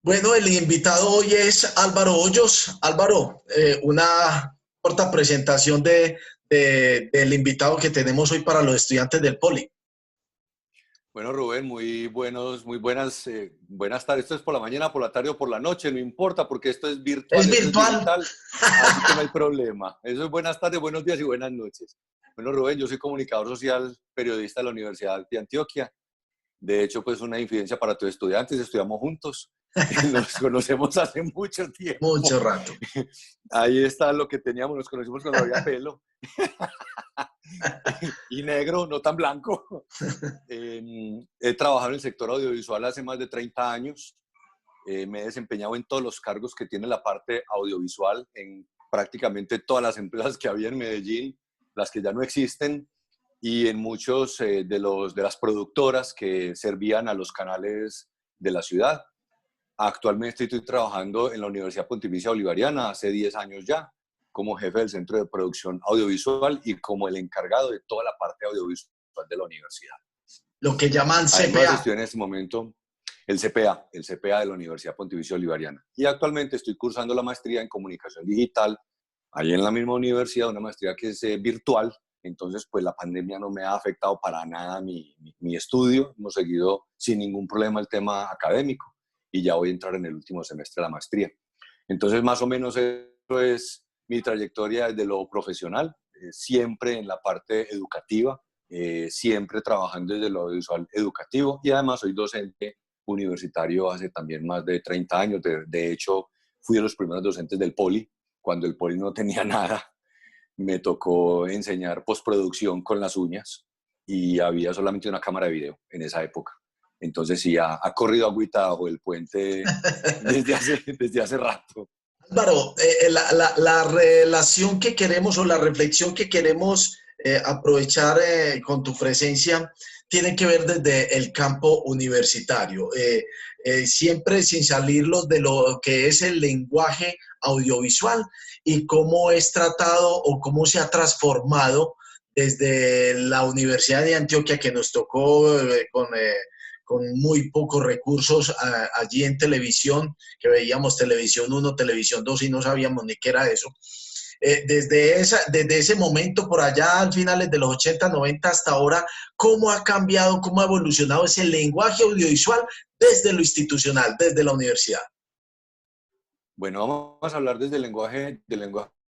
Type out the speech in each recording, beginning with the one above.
Bueno, el invitado hoy es Álvaro Hoyos. Álvaro, una corta presentación del invitado que tenemos hoy para los estudiantes del Poli. Bueno, Rubén, buenas tardes. Esto es por la mañana, por la tarde o por la noche, no importa, porque esto es ¿Es virtual, esto es virtual? digital, así que no hay problema. Eso es buenas tardes, buenos días y buenas noches. Bueno, Rubén, yo soy comunicador social, periodista de la Universidad de Antioquia. De hecho, pues una infidencia para tus estudiantes, estudiamos juntos, nos conocemos hace mucho Mucho tiempo. rato. Ahí está lo que teníamos, nos conocimos cuando había pelo y negro, no tan blanco. He trabajado en el sector audiovisual hace más de 30 años. Me he desempeñado en todos los cargos que tiene la parte audiovisual en prácticamente todas las empresas que había en Medellín, las que ya no existen, y en muchos de las productoras que servían a los canales de la ciudad. Actualmente estoy trabajando en la Universidad Pontificia Bolivariana hace 10 años ya, como jefe del Centro de Producción Audiovisual y como el encargado de toda la parte audiovisual de la universidad. Lo que llaman Además, CPA. estoy en este momento el CPA de la Universidad Pontificia Bolivariana. Y actualmente estoy cursando la maestría en comunicación digital, ahí en la misma universidad, una maestría que es virtual. Entonces, pues la pandemia no me ha afectado para nada mi estudio. Hemos seguido sin ningún problema el tema académico y ya voy a entrar en el último semestre de la maestría. Entonces, más o menos eso es mi trayectoria desde lo profesional, siempre en la parte educativa, siempre trabajando desde lo audiovisual educativo y además soy docente universitario hace también más de 30 años. De hecho, fui de los primeros docentes del Poli, cuando el Poli no tenía nada. Me tocó enseñar postproducción con las uñas y había solamente una cámara de video en esa época. Entonces sí, ha corrido agüita bajo el puente desde hace rato. Álvaro, la relación que queremos o la reflexión que queremos aprovechar con tu presencia tiene que ver desde el campo universitario, siempre sin salirlos de lo que es el lenguaje audiovisual y cómo es tratado o cómo se ha transformado desde la Universidad de Antioquia que nos tocó con muy pocos recursos allí en televisión, que veíamos televisión uno, televisión 2 y no sabíamos ni qué era eso. Desde ese momento por allá, al finales de los 80, 90 hasta ahora, ¿cómo ha cambiado, cómo ha evolucionado ese lenguaje audiovisual desde lo institucional, desde la universidad? Bueno, vamos a hablar desde del lenguaje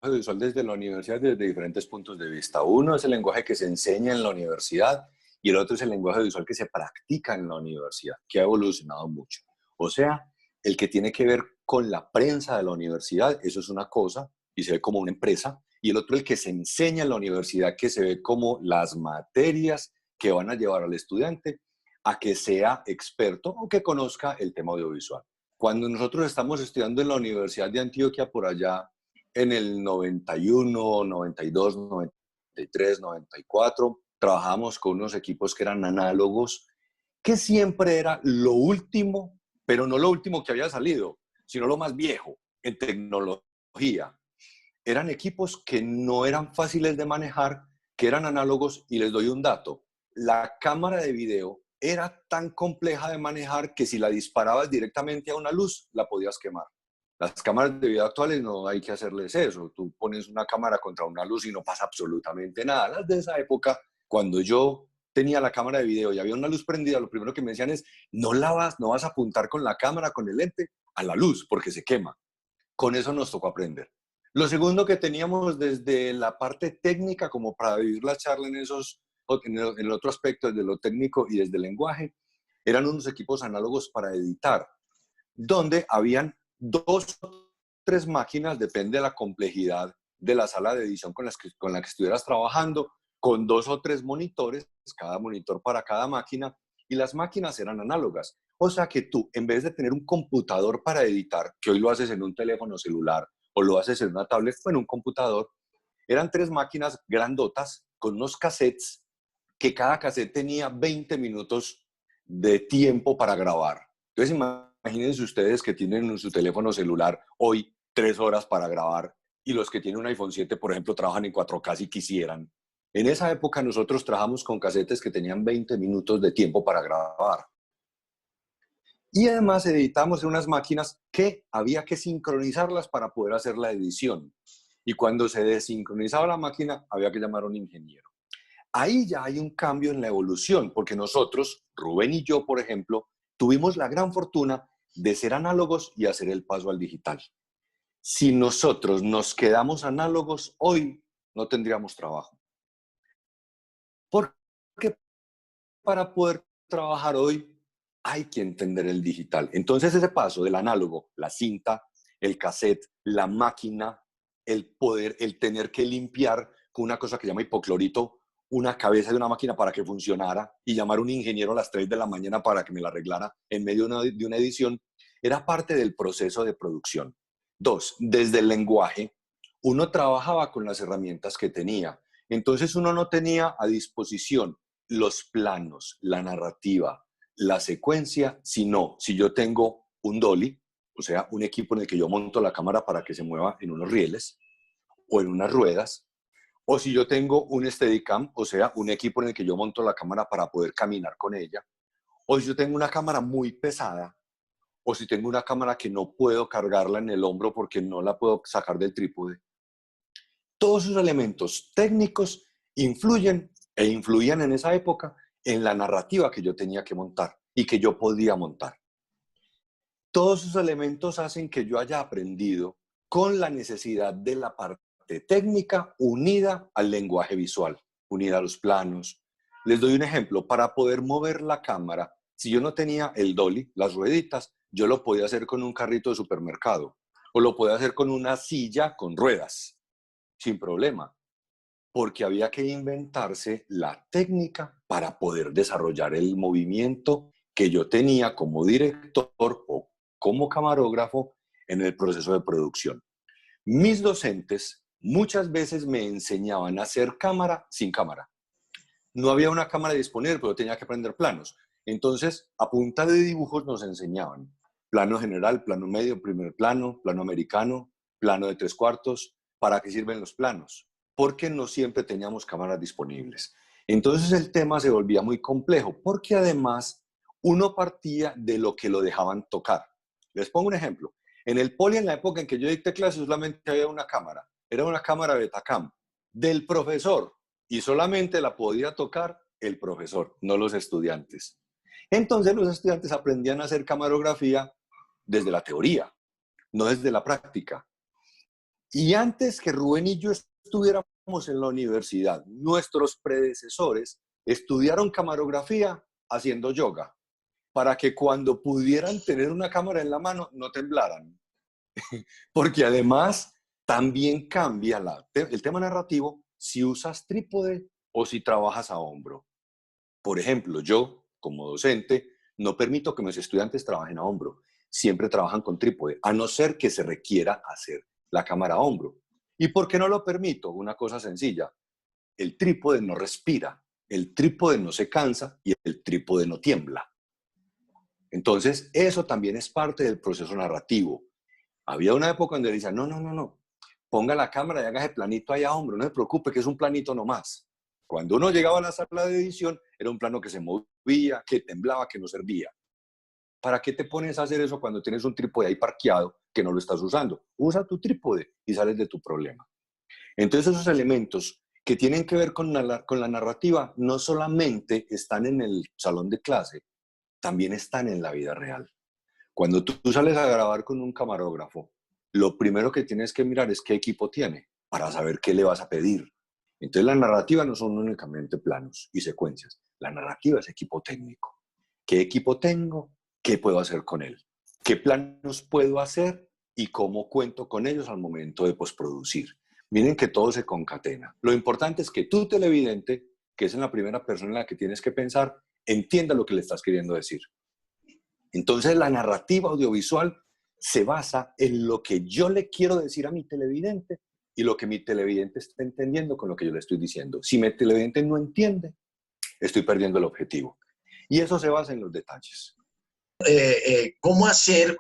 audiovisual desde la universidad desde diferentes puntos de vista. Uno es el lenguaje que se enseña en la universidad y el otro es el lenguaje audiovisual que se practica en la universidad, que ha evolucionado mucho. O sea, el que tiene que ver con la prensa de la universidad, eso es una cosa y se ve como una empresa, y el otro el que se enseña en la universidad, que se ve como las materias que van a llevar al estudiante a que sea experto o que conozca el tema audiovisual. Cuando nosotros estamos estudiando en la Universidad de Antioquia por allá en el 91, 92, 93, 94, trabajamos con unos equipos que eran análogos, que siempre era lo último, pero no lo último que había salido, sino lo más viejo en tecnología. Eran equipos que no eran fáciles de manejar, que eran análogos, y les doy un dato. La cámara de video era tan compleja de manejar que si la disparabas directamente a una luz, la podías quemar. Las cámaras de video actuales no hay que hacerles eso. Tú pones una cámara contra una luz y no pasa absolutamente nada. Las de esa época, cuando yo tenía la cámara de video y había una luz prendida, lo primero que me decían es, no vas a apuntar con la cámara, con el lente, a la luz, porque se quema. Con eso nos tocó aprender. Lo segundo que teníamos desde la parte técnica, como para vivir la charla en el otro aspecto, desde lo técnico y desde el lenguaje, eran unos equipos análogos para editar, donde habían dos o tres máquinas, depende de la complejidad de la sala de edición con la que estuvieras trabajando, con dos o tres monitores, cada monitor para cada máquina, y las máquinas eran análogas. O sea que tú, en vez de tener un computador para editar, que hoy lo haces en un teléfono celular o lo haces en una tablet o en un computador, eran tres máquinas grandotas con unos cassettes que cada cassette tenía 20 minutos de tiempo para grabar. Entonces imagínense ustedes que tienen en su teléfono celular hoy 3 horas para grabar y los que tienen un iPhone 7, por ejemplo, trabajan en 4K si quisieran. En esa época nosotros trabajamos con casetes que tenían 20 minutos de tiempo para grabar. Y además editamos en unas máquinas que había que sincronizarlas para poder hacer la edición. Y cuando se desincronizaba la máquina, había que llamar a un ingeniero. Ahí ya hay un cambio en la evolución, porque nosotros, Rubén y yo, por ejemplo, tuvimos la gran fortuna de ser análogos y hacer el paso al digital. Si nosotros nos quedamos análogos, hoy no tendríamos trabajo. Porque para poder trabajar hoy hay que entender el digital. Entonces ese paso del análogo, la cinta, el cassette, la máquina, el poder, el tener que limpiar con una cosa que se llama hipoclorito, una cabeza de una máquina para que funcionara y llamar a un ingeniero a las 3 de la mañana para que me la arreglara en medio de una edición, era parte del proceso de producción. 2, desde el lenguaje, uno trabajaba con las herramientas que tenía. Entonces uno no tenía a disposición los planos, la narrativa, la secuencia, sino si yo tengo un dolly, o sea, un equipo en el que yo monto la cámara para que se mueva en unos rieles o en unas ruedas, o si yo tengo un Steadicam, o sea, un equipo en el que yo monto la cámara para poder caminar con ella, o si yo tengo una cámara muy pesada, o si tengo una cámara que no puedo cargarla en el hombro porque no la puedo sacar del trípode. Todos esos elementos técnicos influyen e influían en esa época en la narrativa que yo tenía que montar y que yo podía montar. Todos esos elementos hacen que yo haya aprendido con la necesidad de la parte técnica unida al lenguaje visual, unida a los planos. Les doy un ejemplo. Para poder mover la cámara, si yo no tenía el dolly, las rueditas, yo lo podía hacer con un carrito de supermercado o lo podía hacer con una silla con ruedas, sin problema, porque había que inventarse la técnica para poder desarrollar el movimiento que yo tenía como director o como camarógrafo en el proceso de producción. Mis docentes muchas veces me enseñaban a hacer cámara sin cámara. No había una cámara disponible, pero tenía que aprender planos. Entonces, a punta de dibujos nos enseñaban plano general, plano medio, primer plano, plano americano, plano de 3/4, ¿para qué sirven los planos? Porque no siempre teníamos cámaras disponibles. Entonces el tema se volvía muy complejo, porque además uno partía de lo que lo dejaban tocar. Les pongo un ejemplo. En el Poli, en la época en que yo dicté clases, solamente había una cámara. Era una cámara Betacam del profesor y solamente la podía tocar el profesor, no los estudiantes. Entonces los estudiantes aprendían a hacer camarografía desde la teoría, no desde la práctica. Y antes que Rubén y yo estuviéramos en la universidad, nuestros predecesores estudiaron camarografía haciendo yoga, para que cuando pudieran tener una cámara en la mano no temblaran. Porque además también cambia el tema narrativo si usas trípode o si trabajas a hombro. Por ejemplo, yo, como docente, no permito que mis estudiantes trabajen a hombro. Siempre trabajan con trípode, a no ser que se requiera hacer la cámara a hombro. ¿Y por qué no lo permito? Una cosa sencilla. El trípode no respira, el trípode no se cansa y el trípode no tiembla. Entonces, eso también es parte del proceso narrativo. Había una época donde decían, no, ponga la cámara y haga ese planito ahí a hombro, no se preocupe que es un planito nomás. Cuando uno llegaba a la sala de edición, era un plano que se movía, que temblaba, que no servía. ¿Para qué te pones a hacer eso cuando tienes un trípode ahí parqueado que no lo estás usando? Usa tu trípode y sales de tu problema. Entonces esos elementos que tienen que ver con la narrativa no solamente están en el salón de clase, también están en la vida real. Cuando tú sales a grabar con un camarógrafo, lo primero que tienes que mirar es qué equipo tiene para saber qué le vas a pedir. Entonces la narrativa no son únicamente planos y secuencias, la narrativa es equipo técnico. ¿Qué equipo tengo? ¿Qué puedo hacer con él? ¿Qué planos puedo hacer? Y cómo cuento con ellos al momento de postproducir. Miren que todo se concatena. Lo importante es que tú, televidente, que es en la primera persona en la que tienes que pensar, entienda lo que le estás queriendo decir. Entonces la narrativa audiovisual se basa en lo que yo le quiero decir a mi televidente y lo que mi televidente está entendiendo con lo que yo le estoy diciendo. Si mi televidente no entiende, estoy perdiendo el objetivo. Y eso se basa en los detalles. ¿Cómo hacer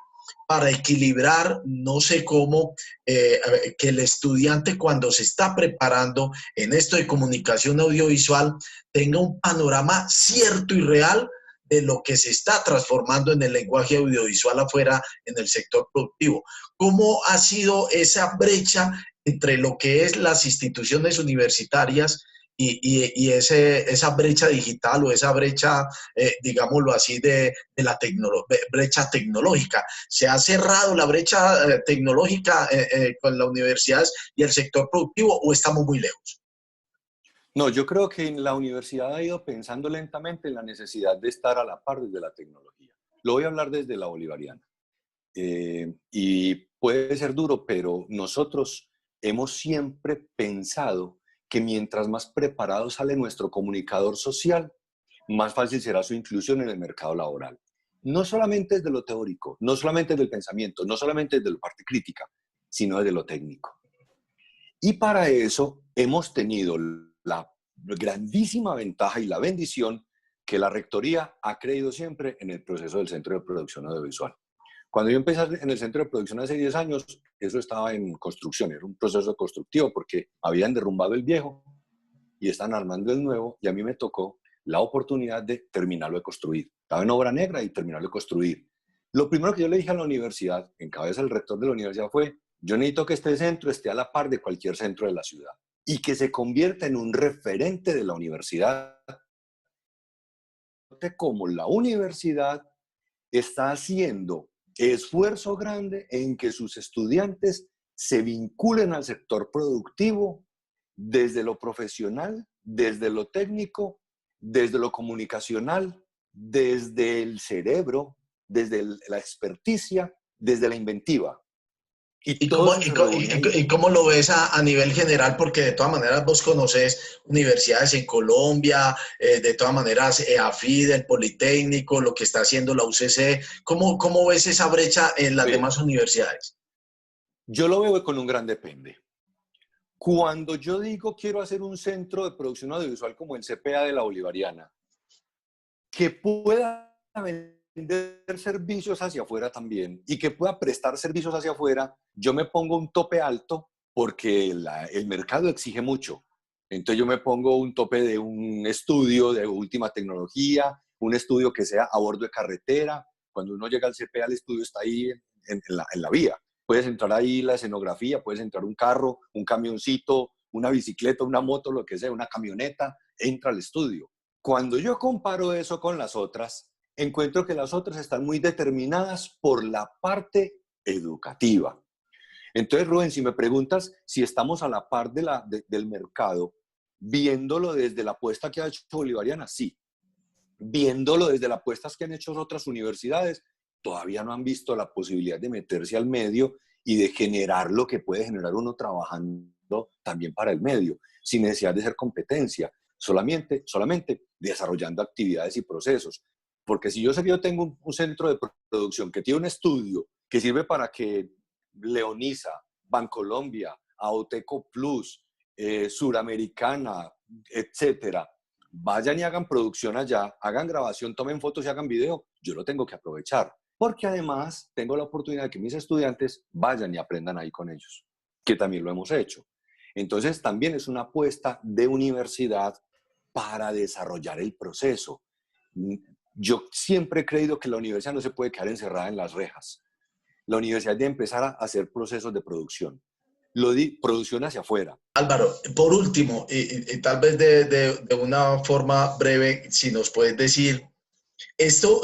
para equilibrar, no sé cómo, que el estudiante cuando se está preparando en esto de comunicación audiovisual tenga un panorama cierto y real de lo que se está transformando en el lenguaje audiovisual afuera en el sector productivo. ¿Cómo ha sido esa brecha entre lo que es las instituciones universitarias y esa brecha digital o esa brecha, digámoslo así, de la brecha tecnológica? ¿Se ha cerrado la brecha tecnológica con las universidades y el sector productivo o estamos muy lejos? No, yo creo que la universidad ha ido pensando lentamente en la necesidad de estar a la par desde la tecnología. Lo voy a hablar desde la bolivariana. Y puede ser duro, pero nosotros hemos siempre pensado que mientras más preparado sale nuestro comunicador social, más fácil será su inclusión en el mercado laboral. No solamente desde lo teórico, no solamente desde el pensamiento, no solamente desde la parte crítica, sino desde lo técnico. Y para eso hemos tenido la grandísima ventaja y la bendición que la Rectoría ha creído siempre en el proceso del Centro de Producción Audiovisual. Cuando yo empecé en el Centro de Producción hace 10 años, eso estaba en construcción, era un proceso constructivo porque habían derrumbado el viejo y están armando el nuevo, y a mí me tocó la oportunidad de terminarlo de construir. Estaba en obra negra y terminarlo de construir. Lo primero que yo le dije a la universidad, en cabeza del rector de la universidad, fue: yo necesito que este centro esté a la par de cualquier centro de la ciudad y que se convierta en un referente de la universidad, como la universidad está haciendo esfuerzo grande en que sus estudiantes se vinculen al sector productivo desde lo profesional, desde lo técnico, desde lo comunicacional, desde el cerebro, desde la experticia, desde la inventiva. Y ¿Y todo cómo, eso se reúne ahí. y cómo lo ves a nivel general? Porque de todas maneras vos conoces universidades en Colombia, de todas maneras AFID, el Politécnico, lo que está haciendo la UCC. ¿Cómo ves esa brecha en las Vea, demás universidades? yo lo veo con un gran depende. Cuando yo digo quiero hacer un centro de producción audiovisual como el CPA de la Bolivariana, que pueda vender servicios hacia afuera también y que pueda prestar servicios hacia afuera, yo me pongo un tope alto porque el mercado exige mucho. Entonces yo me pongo un tope de un estudio de última tecnología, un estudio que sea a bordo de carretera. Cuando uno llega al CPA, el estudio está ahí en la vía. Puedes entrar ahí la escenografía, puedes entrar un carro, un camioncito, una bicicleta, una moto, lo que sea, una camioneta, entra al estudio. Cuando yo comparo eso con las otras, encuentro que las otras están muy determinadas por la parte educativa. Entonces, Rubén, si me preguntas si estamos a la par del mercado, viéndolo desde la apuesta que ha hecho Bolivariana, sí. Viéndolo desde las apuestas que han hecho otras universidades, todavía no han visto la posibilidad de meterse al medio y de generar lo que puede generar uno trabajando también para el medio, sin necesidad de ser competencia, solamente desarrollando actividades y procesos. Porque si yo tengo un centro de producción que tiene un estudio que sirve para que Leonisa, Bancolombia, Aoteco Plus, Suramericana, etcétera, vayan y hagan producción allá, hagan grabación, tomen fotos y hagan video, yo lo tengo que aprovechar. Porque además tengo la oportunidad de que mis estudiantes vayan y aprendan ahí con ellos, que también lo hemos hecho. Entonces también es una apuesta de universidad para desarrollar el proceso. Yo siempre he creído que la universidad no se puede quedar encerrada en las rejas. La universidad debe empezar a hacer procesos de producción. Producción hacia afuera. Álvaro, por último, y tal vez de una forma breve, si nos puedes decir, esto,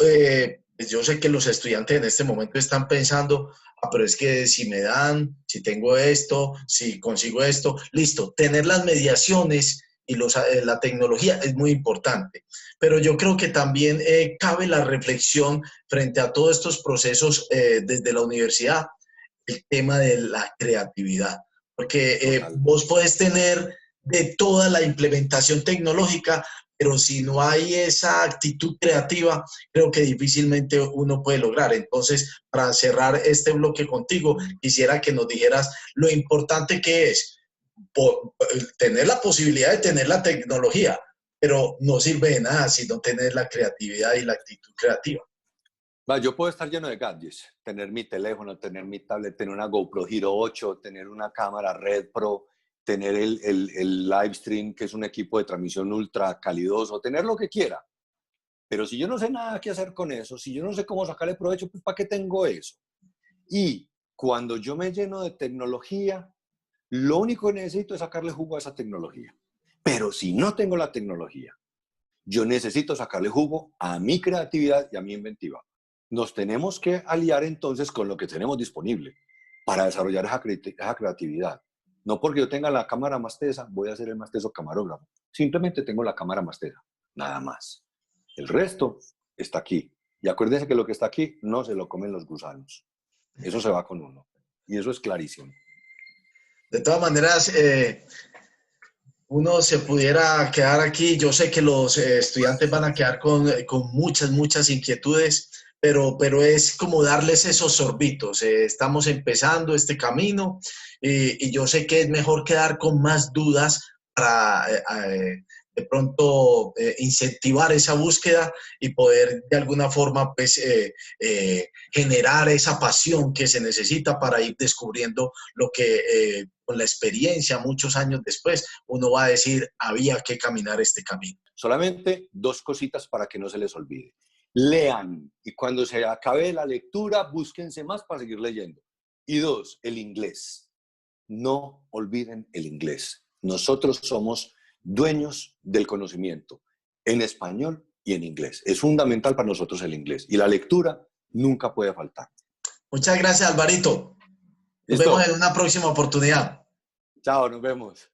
pues yo sé que los estudiantes en este momento están pensando, ah, pero es que si me dan, si tengo esto, si consigo esto, listo, tener las mediaciones y la tecnología es muy importante. Pero yo creo que también cabe la reflexión frente a todos estos procesos desde la universidad, el tema de la creatividad. Porque Total. vos podés tener de toda la implementación tecnológica, pero si no hay esa actitud creativa, creo que difícilmente uno puede lograr. Entonces, para cerrar este bloque contigo, quisiera que nos dijeras lo importante que es tener la posibilidad de tener la tecnología, pero no sirve de nada si no tener la creatividad y la actitud creativa. Yo puedo estar lleno de gadgets, tener mi teléfono, tener mi tablet, tener una GoPro Hero 8, tener una cámara Red Pro, tener el Livestream, que es un equipo de transmisión ultra calidoso, tener lo que quiera. Pero si yo no sé nada qué hacer con eso, si yo no sé cómo sacarle provecho, pues ¿para qué tengo eso? Y cuando yo me lleno de tecnología, lo único que necesito es sacarle jugo a esa tecnología. Pero si no tengo la tecnología, yo necesito sacarle jugo a mi creatividad y a mi inventiva. Nos tenemos que aliar entonces con lo que tenemos disponible para desarrollar esa creatividad. No porque yo tenga la cámara más tesa, voy a ser el más teso camarógrafo. Simplemente tengo la cámara más tesa, nada más. El resto está aquí. Y acuérdense que lo que está aquí no se lo comen los gusanos. Eso se va con uno. Y eso es clarísimo. De todas maneras, uno se pudiera quedar aquí. Yo sé que los estudiantes van a quedar con muchas, muchas inquietudes, pero es como darles esos sorbitos. Estamos empezando este camino y yo sé que es mejor quedar con más dudas para de pronto incentivar esa búsqueda y poder de alguna forma pues, generar esa pasión que se necesita para ir descubriendo lo que con la experiencia muchos años después uno va a decir había que caminar este camino. Solamente dos cositas para que no se les olvide. Lean y cuando se acabe la lectura, búsquense más para seguir leyendo. Y dos, el inglés. No olviden el inglés. Nosotros somos dueños del conocimiento en español y en inglés. Es fundamental para nosotros el inglés. Y la lectura nunca puede faltar. Muchas gracias, Alvarito. Nos vemos en ¿Listo? una próxima oportunidad. Chao, nos vemos.